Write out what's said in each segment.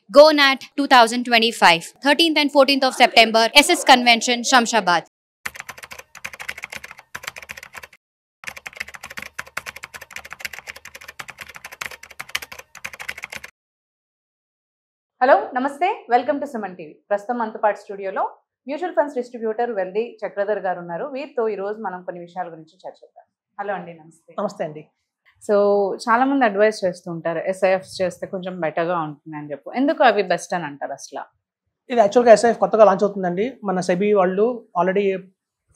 GoNat 2025, 13th and 14th of September, SS Convention, Shamshabad. Hello నమస్తే, welcome to Suman TV. ప్రస్తుతం మనతో పాటు స్టూడియోలో mutual funds distributor Veldi Chakradhar గారు ఉన్నారు. వీరితో ఈరోజు మనం కొన్ని విషయాల గురించి చర్చిద్దాం. హలో అండి, నమస్తే. నమస్తే అండి. సో చాలా మంది అడ్వైస్ చేస్తూ ఉంటారు ఎస్ఐఎఫ్స్ చేస్తే కొంచెం బెటర్గా ఉంటుంది అని చెప్పు. ఎందుకు అవి బెస్ట్ అని అంటారు అసలు? ఇది యాక్చువల్గా ఎస్ఐఎఫ్ కొత్తగా లాంచ్ అవుతుందండి. మన సెబీ వాళ్ళు ఆల్రెడీ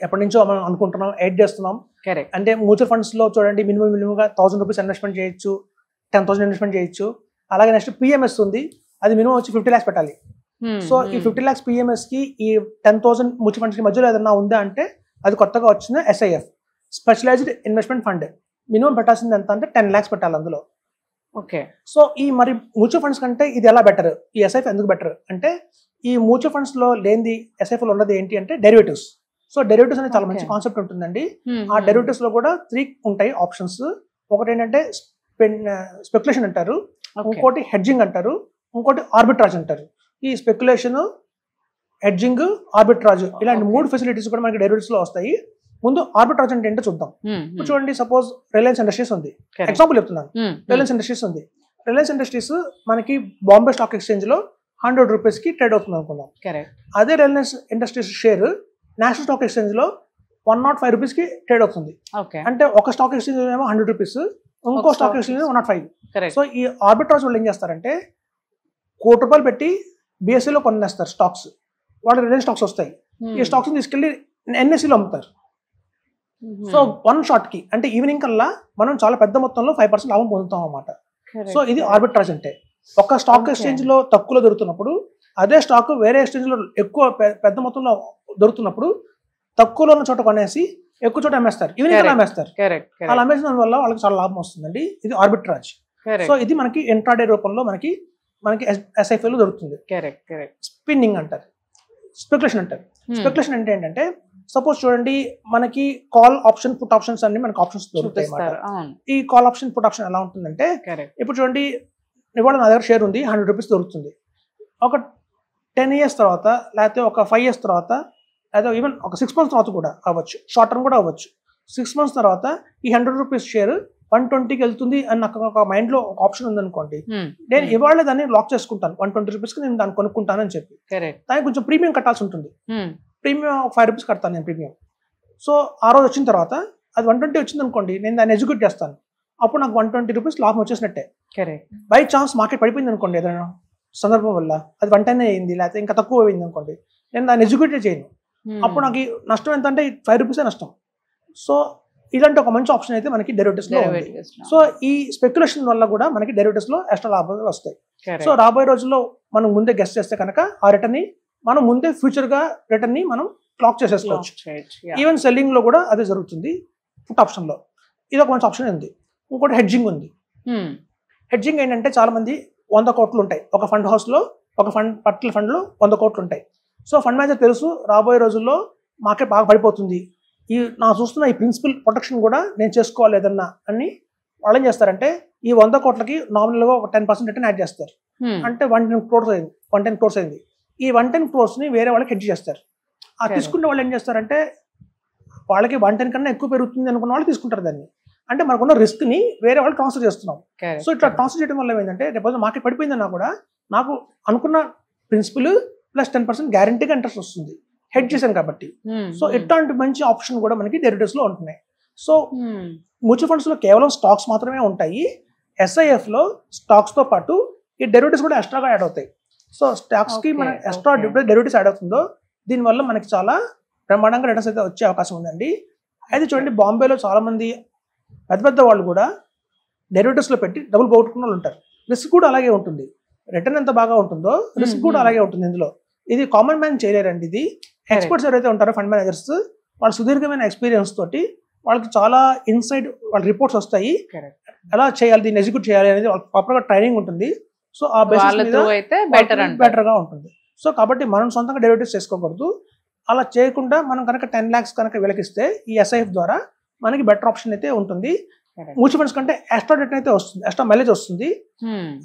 ఎప్పటి నుంచో మనం అనుకుంటున్నాం, ఎయిడ్ చేస్తున్నాం. కరెక్ట్. అంటే మ్యూచువల్ ఫండ్స్లో చూడండి, మినిమంగా 1000 రూపీస్ ఇన్వెస్ట్మెంట్ చేయొచ్చు, 10,000 ఇన్వెస్ట్మెంట్ చేయొచ్చు. అలాగే నెక్స్ట్ పిఎంఎస్ ఉంది, అది మినిమం వచ్చి 50 lakhs పెట్టాలి. సో ఈ 50 lakhs పిఎంఎస్కి ఈ 10,000 మ్యూచువల్ ఫండ్స్కి మధ్యలో ఏదన్నా ఉందా అంటే అది కొత్తగా వచ్చిన SIF, specialised investment fund. Minimum పెట్టాల్సింది ఎంత అంటే 10 lakhs పెట్టాలి అందులో. ఓకే. సో ఈ మరి మ్యూచువల్ ఫండ్స్ కంటే ఇది ఎలా బెటర్, ఈ ఎస్ఐఎఫ్ ఎందుకు బెటర్ అంటే, ఈ మ్యూచువల్ ఫండ్స్ లో లేనిది ఎస్ఐఎఫ్ లో ఉన్నది ఏంటి అంటే డెరివేటివ్స్. సో డెరివేటివ్స్ అనేది చాలా మంచి కాన్సెప్ట్ ఉంటుందండి. ఆ డెరివేటివ్స్ లో కూడా 3 ఉంటాయి ఆప్షన్స్. ఒకటి ఏంటంటే స్పెక్యులేషన్ అంటారు, ఇంకోటి హెడ్జింగ్ అంటారు, ఇంకోటి ఆర్బిట్రాజ్ అంటారు. ఈ స్పెక్యులేషన్, హెడ్జింగ్, ఆర్బిట్రాజ్ ఇలాంటి 3 ఫెసిలిటీస్ కూడా మనకి డెరివేటివ్స్ లో వస్తాయి. ముందు ఆర్బిట్రాజ్ అంటే ఏంటో చూద్దాం. ఇప్పుడు చూడండి, సపోజ్ రిలయన్స్ ఇండస్ట్రీస్ ఉంది, ఎగ్జాంపుల్ చెప్తున్నాను. రిలయన్స్ ఇండస్ట్రీస్ ఉంది. రిలయన్స్ ఇండస్ట్రీస్ మనకి బాంబే స్టాక్ ఎక్స్చేంజ్ లో 100 రూపీస్ కి ట్రేడ్ అవుతుంది అనుకుందాం. అదే Reliance industries share national stock exchange లో 105 రూపీస్ కి ట్రేడ్ అవుతుంది. అంటే ఒక స్టాక్ ఎక్స్చేంజ్ ఏమో 100 రూపీస్, ఇంకో స్టాక్ ఎక్స్చేంజ్ 105. సో ఈ ఆర్బిట్రాజ్ వాళ్ళు ఏం చేస్తారంటే, ₹1,00,00,000 పెట్టి బిఎస్సీలో కొనేస్తారు స్టాక్స్, వాళ్ళు రిలయన్స్ స్టాక్స్ వస్తాయి. ఈ స్టాక్స్ తీసుకెళ్లి ఎన్ఎస్సీలో అమ్ముతారు. సో 1 షాట్ కి అంటే ఈవినింగ్ కల్లా మనం చాలా పెద్ద మొత్తంలో 5% లాభం పొందుతాం అన్నమాట. సో ఇది ఆర్బిట్రాజ్ అంటే. ఒక స్టాక్ ఎక్స్చేంజ్ లో తక్కువలో దొరుకుతున్నప్పుడు అదే స్టాక్ వేరే ఎక్స్చేంజ్ లో ఎక్కువ పెద్ద మొత్తంలో దొరుకుతున్నప్పుడు తక్కువలో ఉన్న చోట కొనేసి ఎక్కువ చోట అమ్మేస్తారు, ఈవినింగ్ కల్లా అమ్మేస్తారు. అలా అమ్మేసిన వల్ల వాళ్ళకి చాలా లాభం వస్తుందండి. ఇది ఆర్బిట్రాజ్. సో ఇది మనకి ఇంట్రాడే రూపంలో మనకి ఎస్ఐఎఫ్ లో దొరుకుతుంది. స్పిన్నింగ్ అంటారు, స్పెక్యులేషన్ అంటారు. స్పెక్యులేషన్ అంటే ఏంటంటే, సపోజ్ చూడండి, మనకి కాల్ ఆప్షన్, పుట్ ఆప్షన్స్ అన్ని మనకి ఆప్షన్స్ దొరుకుతాయి అన్నమాట. ఈ కాల్ ఆప్షన్, పుట్ ఆప్షన్ ఎలా ఉంటుందంటే, ఇప్పుడు చూడండి, ఇవాళ నా దగ్గర షేర్ ఉంది, 100 రూపీస్ దొరుకుతుంది. ఒక 10 years తర్వాత, లేకపోతే ఒక 5 years తర్వాత, లేదా ఈవెన్ ఒక 6 months తర్వాత కూడా అవ్వచ్చు, షార్ట్ టర్మ్ కూడా అవ్వచ్చు. 6 months తర్వాత ఈ 100 రూపీస్ షేర్ 120కి వెళ్తుంది అని నాకు ఒక మైండ్ లో ఒక ఆప్షన్ ఉందనుకోండి, నేను ఇవాళ దాన్ని లాక్ చేసుకుంటాను. 120 రూపీస్కి నేను దాన్ని కొనుక్కుంటాను అని చెప్పి, దానికి కొంచెం ప్రీమియం కట్టాల్సి ఉంటుంది. ప్రీమియం 5 రూపీస్ కడతాను నేను ప్రీమియం. సో ఆ రోజు వచ్చిన తర్వాత అది 120 వచ్చింది అనుకోండి, నేను దాన్ని ఎగ్జిక్యూట్ చేస్తాను. అప్పుడు నాకు 120 రూపీస్ లాభం వచ్చేసినట్టే. బై ఛాన్స్ మార్కెట్ పడిపోయింది అనుకోండి, ఏదైనా సందర్భం వల్ల అది 110 అయింది, లేకపోతే ఇంకా తక్కువ అయింది అనుకోండి, నేను దాన్ని ఎగ్జిక్యూట్ చేయను. అప్పుడు నాకు నష్టం ఎంత అంటే 5 రూపీసే నష్టం. సో ఇలాంటి ఒక మంచి ఆప్షన్ అయితే మనకి డెరివేటివ్స్ లో ఉంది. సో ఈ స్పెక్యులేషన్ వల్ల కూడా మనకి డెరివేటివ్స్ లో ఎక్స్ట్రా లాభాలు వస్తాయి. సో రాబోయే రోజుల్లో మనం ముందే గెస్ట్ చేస్తే కనుక ఆ రిటర్న్ ని మనం ముందే ఫ్యూచర్ గా రిటర్న్ ని మనం క్లాక్ చేసేసుకోవచ్చు. ఈవెన్ సెల్లింగ్ లో కూడా అదే జరుగుతుంది పుట్ ఆప్షన్ లో. ఇది ఒక మంచి ఆప్షన్ ఉంది. ఇంకోటి హెడ్జింగ్ ఉంది. హెడ్జింగ్ ఏంటంటే, చాలా మంది 100 కోట్లు ఉంటాయి ఒక ఫండ్ హౌస్ లో, ఒక పర్టికులర్ ఫండ్ లో 100 కోట్లు ఉంటాయి. సో ఫండ్ మేనేజర్ తెలుసు రాబోయే రోజుల్లో మార్కెట్ బాగా పడిపోతుంది, ఈ నా చూస్తున్న ఈ ప్రిన్సిపల్ ప్రొటెక్షన్ కూడా నేను చేసుకోవాలి ఏదన్నా అని వాళ్ళు ఏం చేస్తారంటే, ఈ 100 కోట్లకి నామినల్ గా ఒక 10% రిటర్న్ యాడ్ చేస్తారు. అంటే 110 crores అయింది. ఈ 110 crores ని వేరే వాళ్ళకి హెడ్జ్ చేస్తారు. ఆ తీసుకున్న వాళ్ళు ఏం చేస్తారంటే, వాళ్ళకి 110 కన్నా ఎక్కువ పెరుగుతుంది అనుకున్న వాళ్ళు తీసుకుంటారు దాన్ని. అంటే మనకున్న రిస్క్ ని వేరే వాళ్ళు ట్రాన్స్ఫర్ చేస్తున్నాం. సో ఇట్లా ట్రాన్స్ఫర్ చేయడం వల్ల ఏంటంటే, రేపు మార్కెట్ పడిపోయిందన్నా కూడా నాకు అనుకున్న ప్రిన్సిపల్ ప్లస్ 10% గ్యారంటీగా ఇంట్రెస్ట్ వస్తుంది, హెడ్జ్ చేశాను కాబట్టి. సో ఇట్లాంటి మంచి ఆప్షన్ కూడా మనకి డెరివేటివ్స్ లో ఉంటున్నాయి. సో మ్యూచువల్ ఫండ్స్ లో కేవలం స్టాక్స్ మాత్రమే ఉంటాయి. ఎస్ఐఎఫ్ లో స్టాక్స్ తో పాటు ఈ డెరివేటివ్స్ కూడా ఎక్స్ట్రాగా యాడ్ అవుతాయి. సో స్టాక్స్ కి మన ఎక్స్ట్రా డెరివేటివ్స్ యాడ్ అవుతుందో, దీనివల్ల మనకి చాలా బ్రహ్మాండంగా రిటర్న్స్ అయితే వచ్చే అవకాశం ఉందండి. అయితే చూడండి, బాంబేలో చాలా మంది పెద్ద పెద్ద వాళ్ళు కూడా డెరివేటివ్స్ లో పెట్టి డబ్బులు పోగొట్టుకున్న వాళ్ళు ఉంటారు. రిస్క్ కూడా అలాగే ఉంటుంది. రిటర్న్ ఎంత బాగా ఉంటుందో రిస్క్ కూడా అలాగే ఉంటుంది ఇందులో. ఇది కామన్ మ్యాన్ చేయలేరండి. ఇది ఎక్స్పర్ట్స్ ఎవరైతే ఉంటారో ఫండ్ మేనేజర్స్, వాళ్ళ సుదీర్ఘమైన ఎక్స్పీరియన్స్ తోటి వాళ్ళకి చాలా ఇన్సైడ్ వాళ్ళ రిపోర్ట్స్ వస్తాయి, ఎలా చేయాలి, దీన్ని ఎగ్జిక్యూట్ చేయాలి అనేది వాళ్ళకి ప్రాపర్ గా ట్రైనింగ్ ఉంటుంది. సో ఆ బేసిస్ మీద బెటర్ గా ఉంటుంది. సో కాబట్టి మనం సొంతంగా డెరివేటివ్స్ చేసుకోకూడదు. అలా చేయకుండా మనం కనుక 10 lakhs కనుక వెలకిస్తే ఈ ఎస్ఐఎఫ్ ద్వారా మనకి బెటర్ ఆప్షన్ అయితే ఉంటుంది. మ్యూచువల్ ఫండ్స్ కంటే ఎక్స్ట్రా రిటర్న్ అయితే వస్తుంది, ఎక్స్ట్రా మైలేజ్ వస్తుంది.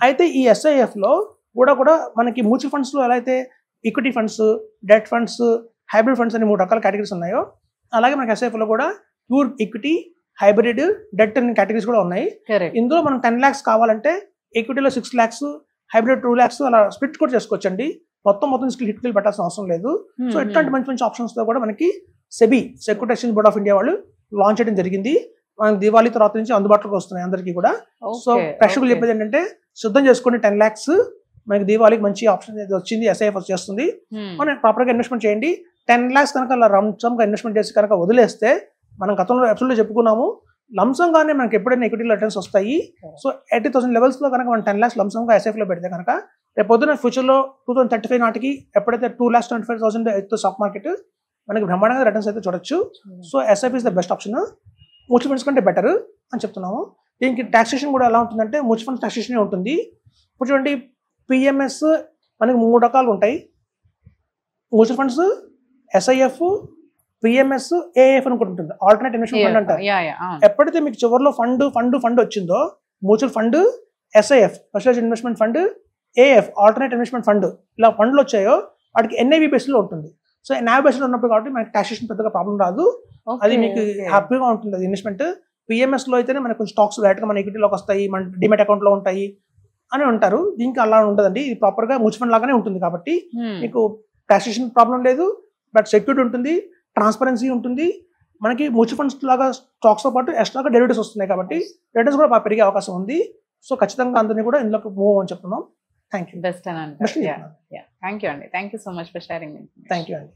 అయితే ఈ ఎస్ఐఎఫ్ లో కూడా మనకి మ్యూచువల్ ఫండ్స్ లో ఎలా అయితే equity funds, debt funds, hybrid funds అని 3 రకాల కేటగిరీస్ ఉన్నాయో, అలాగే మనకి ఎస్ఐఎఫ్ లో కూడా ప్యూర్ ఈక్విటీ, హైబ్రిడ్, డెట్ అనే కేటగిరీస్ కూడా ఉన్నాయి. ఇందులో మనం 10 lakhs కావాలంటే ఈక్విటీలో 6 lakhs, హైబ్రిడ్ 2 lakhs అలా స్ప్లిట్ కూడా చేసుకోవచ్చండి. మొత్తం హిట్కి పెట్టాల్సిన అవసరం లేదు. సో ఇట్లాంటి మంచి మంచి ఆప్షన్స్ తో కూడా మనకి SEBI, security exchange board of India వాళ్ళు లాంచ్ చేయడం జరిగింది. మనకి దివాళీ తర్వాత నుంచి అందుబాటులోకి వస్తున్నాయి అందరికీ కూడా. సో ప్రేక్షకులు చెప్పేది ఏంటంటే సిద్ధం చేసుకోండి, 10 lakhs మనకి దీవాళికి మంచి ఆప్షన్ వచ్చింది, ఎస్ఐఎఫ్ చేస్తుంది. మనం ప్రాపర్గా ఇన్వెస్ట్మెంట్ చేయండి. 10 lakhs కనుక అలా లంసంగా ఇన్వెస్ట్మెంట్ చేసి కనుక వదిలేస్తే, మనం గతంలో ఎపిసోడ్లో చెప్పుకున్నాము, లంసంగానే మనకి ఎప్పుడైనా ఈక్విటీ రిటర్న్స్ వస్తాయి. సో 80,000 levels లో కనుక మనం 10 lakhs లంసంగా ఎస్ఐఎఫ్ లో పెడితే కనుక రేపు పొద్దున ఫ్యూచర్లో 2035 నాటికి ఎప్పుడైతే 2,25,000 అయితే స్టాక్ మార్కెట్, మనకి బ్రహ్మాండంగా రిటర్న్స్ అయితే చూడొచ్చు. So SIF is the best option. Mutual funds కంటే బెటర్ అని చెప్తున్నాము. దీనికి టాక్సేషన్ కూడా ఎలా ఉంటుందంటే మ్యూచువల్ ఫండ్స్ టాక్సేషన్ ఉంటుంది. ఇప్పుడు చూడండి, పిఎంఎస్ మనకి 3 రకాలు ఉంటాయి. Mutual funds, SIF, PMS, AF అని ఉంటుంది, ఆల్టర్నేట్ ఇన్వెస్ట్మెంట్ ఫండ్ అంటారు. ఎప్పుడైతే మీకు చివరిలో ఫండ్ వచ్చిందో, mutual fund, SIF specialised investment fund, AF alternate investment fund, ఇలా ఫండ్లు వచ్చాయో వాటికి ఎన్ఐవి బేస్లో ఉంటుంది. సో ఎన్ఐవి బేస్లో ఉన్నప్పుడు కాబట్టి మనకి టాక్సేషన్ పెద్దగా ప్రాబ్లం రాదు. అది మీకు హ్యాపీగా ఉంటుంది అది ఇన్వెస్ట్మెంట్. పిఎంఎస్ లో అయితేనే మనకు స్టాక్స్ డైరెక్ట్గా మన ఈక్విటీలోకి వస్తాయి, మన డిమెట్ అకౌంట్ లో ఉంటాయి అని ఉంటారు. దీనికి అలా ఉండదండి, ఇది ప్రాపర్ గా మ్యూచువల్ ఫండ్ లాగానే ఉంటుంది కాబట్టి మీకు టాక్సేషన్ ప్రాబ్లం లేదు. బట్ సెక్యూరిటీ ఉంటుంది, ట్రాన్స్పరెన్సీ ఉంటుంది. మనకి మ్యూచువల్ ఫండ్స్ లాగా స్టాక్స్ తో పాటు ఎక్స్ట్రాగా డెరివేటివ్స్ వస్తున్నాయి కాబట్టి రిటర్న్స్ కూడా బాగా పెరిగే అవకాశం ఉంది. సో ఖచ్చితంగా అందరినీ కూడా ఇందులోకి మూవ్ అని చెప్తున్నాం. Thank you. బెస్ట్ అని అంటారు. థ్యాంక్ యూ అండి. Thank you so much for sharing. Thank you అండి.